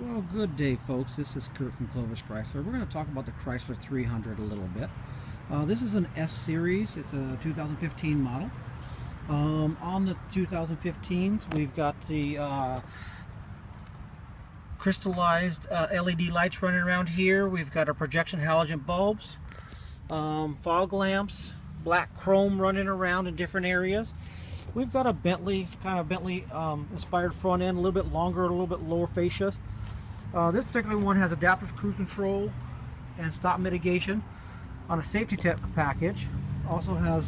Well, good day, folks. This is Curt from Clovis Chrysler. We're going to talk about the Chrysler 300 a little bit. This is an S series. It's a 2015 model. On the 2015s, we've got the crystallized LED lights running around here. We've got our projection halogen bulbs, fog lamps, black chrome running around in different areas. We've got a Bentley, inspired front end, a little bit longer, a little bit lower fascia. This particular one has adaptive cruise control and stop mitigation on a safety tech package. Also has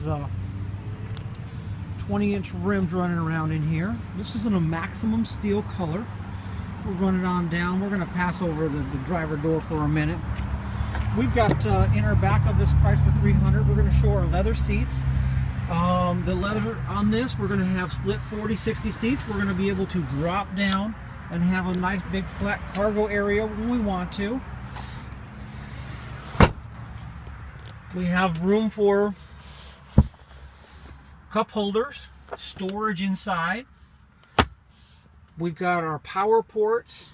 20-inch rims running around in here. This is in a maximum steel color. We'll run it on down. We're going to pass over the driver door for a minute. We've got in our back of this Chrysler 300, we're going to show our leather seats. The leather on this, we're going to have split 40-60 seats. We're going to be able to drop down and have a nice big flat cargo area when we want to. We have room for cup holders, storage inside. We've got our power ports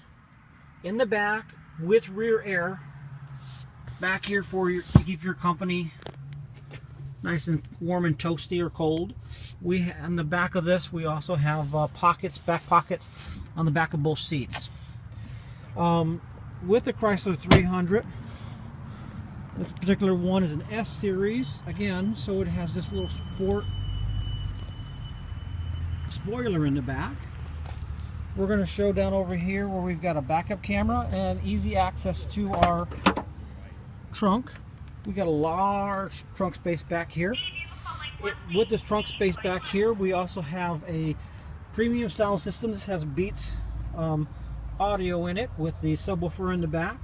in the back with rear air back here for you to keep your company nice and warm and toasty or cold. On the back of this, we also have back pockets on the back of both seats. With the Chrysler 300, this particular one is an S series again, so it has this little sport spoiler in the back. We're going to show down over here where we've got a backup camera and easy access to our trunk. We got a large trunk space back here. With this trunk space back here, we also have a premium sound system. This has Beats audio in it with the subwoofer in the back.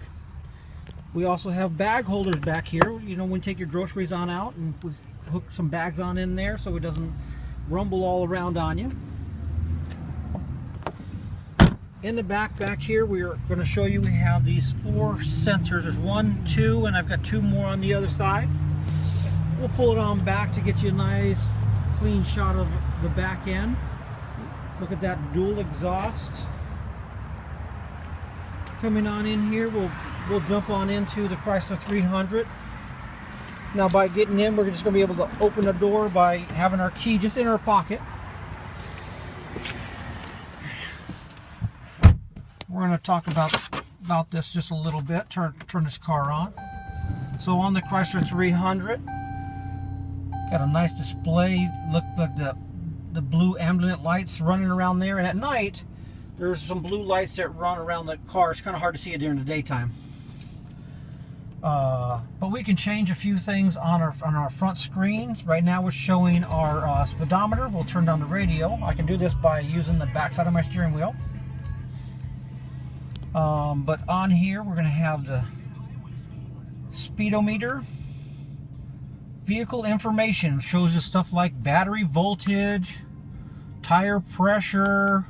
We also have bag holders back here. You know, when you take your groceries on out, and we hook some bags on in there so it doesn't rumble all around on you. In the back here, we're going to show you we have these 4 sensors. There's 1, 2, and I've got 2 more on the other side. We'll pull it on back to get you a nice clean shot of the back end. Look at that dual exhaust. Coming on in here, we'll jump on into the Chrysler 300. Now by getting in, we're just going to be able to open the door by having our key just in our pocket. We're going to talk about this just a little bit. Turn this car on. So on the Chrysler 300, got a nice display. Look like the blue ambient lights running around there. And at night, there's some blue lights that run around the car. It's kind of hard to see it during the daytime. But we can change a few things on our front screen. Right now we're showing our speedometer. We'll turn down the radio. I can do this by using the back side of my steering wheel. But on here we're going to have the speedometer. Vehicle information shows us stuff like battery voltage, tire pressure,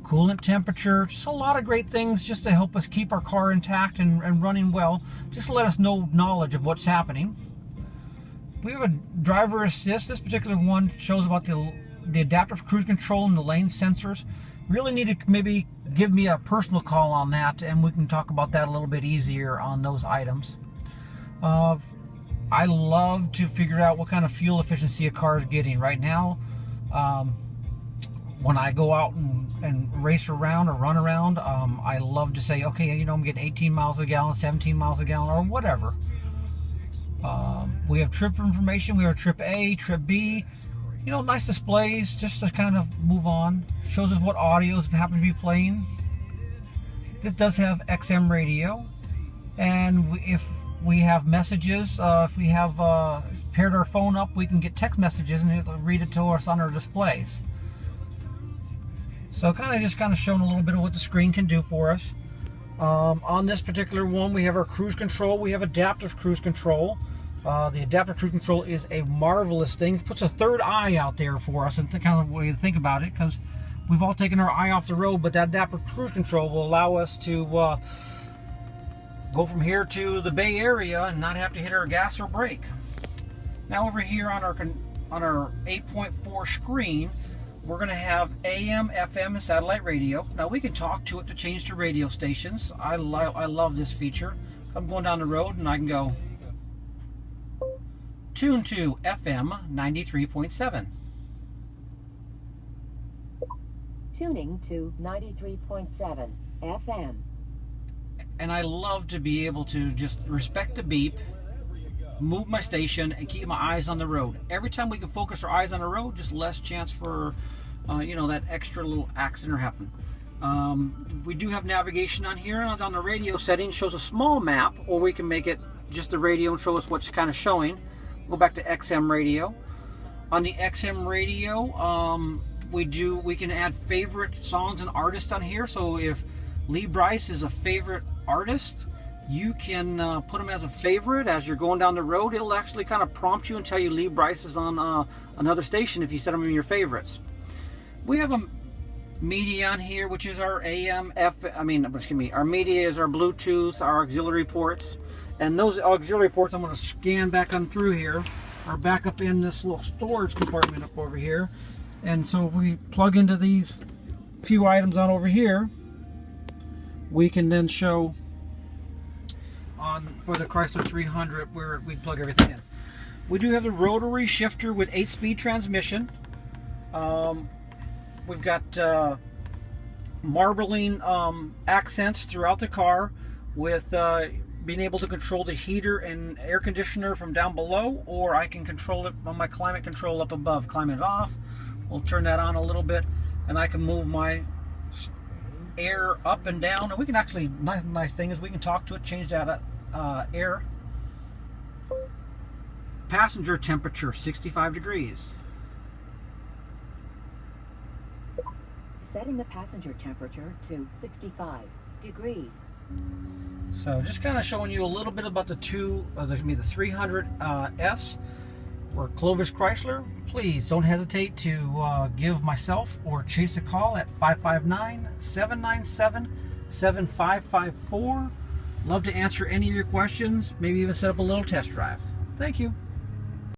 coolant temperature, just a lot of great things just to help us keep our car intact and running well, just to let us know knowledge of what's happening. We have a driver assist. This particular one shows about the adaptive cruise control and the lane sensors. Really need to maybe give me a personal call on that, and we can talk about that a little bit easier on those items. I love to figure out what kind of fuel efficiency a car is getting. Right now, when I go out and race around or run around, I love to say, okay, you know, I'm getting 18 miles a gallon, 17 miles a gallon, or whatever. We have trip information. We have trip A, trip B. You know, nice displays just to kind of move on. Shows us what audios happen to be playing. It does have XM radio. And if we have messages, if we have paired our phone up, we can get text messages and it'll read it to us on our displays. So kind of showing a little bit of what the screen can do for us. On this particular one, we have our cruise control. We have adaptive cruise control. The adaptive cruise control is a marvelous thing. It puts a third eye out there for us, and kind of way to think about it, because we've all taken our eye off the road, but that adaptive cruise control will allow us to go from here to the Bay Area and not have to hit our gas or brake. Now over here on our 8.4 screen, We're going to have AM, FM, and satellite radio. Now we can talk to it to change to radio stations. I love this feature. I'm going down the road and I can go tune to FM 93.7. Tuning to 93.7 FM. And I love to be able to just respect the beep, move my station, and keep my eyes on the road. Every time we can focus our eyes on the road, just less chance for, you know, that extra little accident happen. We do have navigation on here. On the radio settings, shows a small map, or we can make it just the radio and show us what's kind of showing. Go back to XM radio. On the XM radio, we can add favorite songs and artists on here. So if Lee Brice is a favorite artist, you can put them as a favorite as you're going down the road. It'll actually kind of prompt you and tell you Lee Brice is on another station if you set them in your favorites. We have a media on here, which is our AM, our media is our Bluetooth, our auxiliary ports. And those auxiliary ports, I'm going to scan back on through here, are back up in this little storage compartment up over here. And so if we plug into these few items on over here, we can then show on for the Chrysler 300 where we plug everything in. We do have the rotary shifter with 8-speed transmission. We've got marbling accents throughout the car with being able to control the heater and air conditioner from down below, or I can control it on my climate control up above. Climate it off. We'll turn that on a little bit, and I can move my air up and down. And we can actually, nice thing is we can talk to it, change that air. Passenger temperature, 65 degrees. Setting the passenger temperature to 65 degrees. So just kind of showing you a little bit about the 300S or Clovis Chrysler. Please don't hesitate to give myself or Chase a call at 559-797-7554. Love to answer any of your questions, maybe even set up a little test drive. Thank you.